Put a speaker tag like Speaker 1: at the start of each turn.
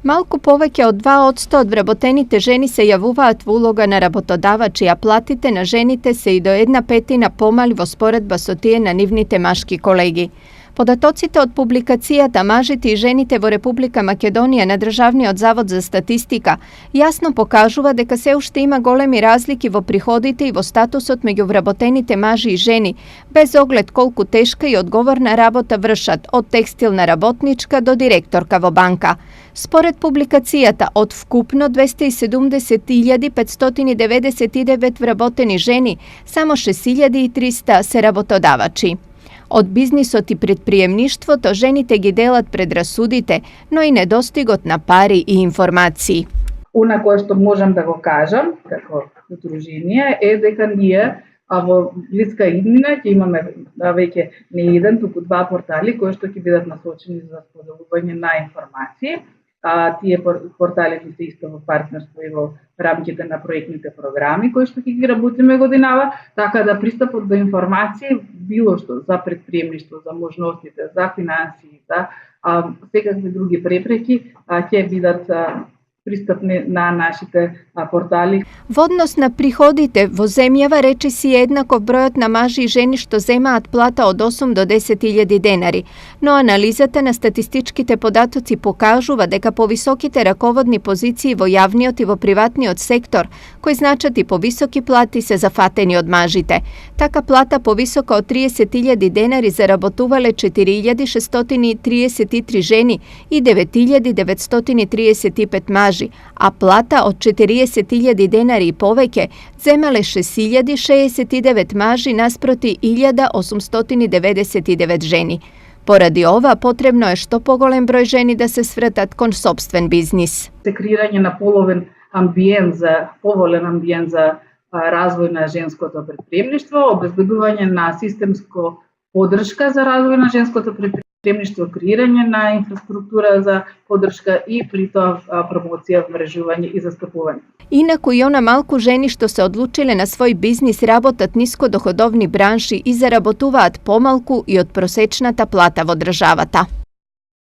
Speaker 1: Малку повеќе од 2% од вработените жени се јавуваат во улога на работодавачи, а платите на жените се и до 1/5 помали во споредба со тие на нивните машки колеги. Податоците од публикацијата "Мажите и жените во Република Македонија" на Државниот завод за статистика јасно покажува дека се уште има големи разлики во приходите и во статусот меѓу вработените мажи и жени, без оглед колку тешка и одговорна работа вршат, од текстилна работничка до директорка во банка. Според публикацијата, од вкупно 270.599 вработени жени, само 6.300 се работодавачи. Од бизнисот и предприемништвото жените ги делат предрасудите, но и недостигот на пари и информации.
Speaker 2: Она кое што можам да го кажам како удружение е дека ние во блиска иднина ќе имаме веќе не еден, туку 2 портали кои што ќе бидат насочени за споделување на информации. Тие портали се исто во партнерство и во рамките на проектните програми кои што ќе ги работиме годинава, така да пристапот до информации, било што за предприемништво, за можностите, за финансии, за секакви други препреки, ќе бидат пристапни на нашите портали.
Speaker 1: Во однос на приходите во земјава речиси е еднаков бројот на мажи и жени што земаат плата од 8 до 10.000 денари, но анализата на статистичките податоци покажува дека повисоките раководни позиции во јавниот и во приватниот сектор, кои значат и повисоки плати, се зафатени од мажите. Така плата повисока од 30.000 денари заработувале 4.633 жени и 9.935 мажи, а плата од 40.000 денари и повеќе земале 6.069 мажи наспроти 1.899 жени. Поради ова, потребно е што поголем број жени да се свртат кон сопствен бизнис.
Speaker 2: Креирање на поволен амбиент за развој на женското предприемништво, обезбедување на системско поддршка за развој на женското предприемништво, креирање на инфраструктура за поддршка и при тоа промоција, мрежување и застапување.
Speaker 1: Инаку и она малку жени што се одлучиле на свој бизнис работат нискодоходовни бранши и заработуваат помалку и од просечната плата во државата.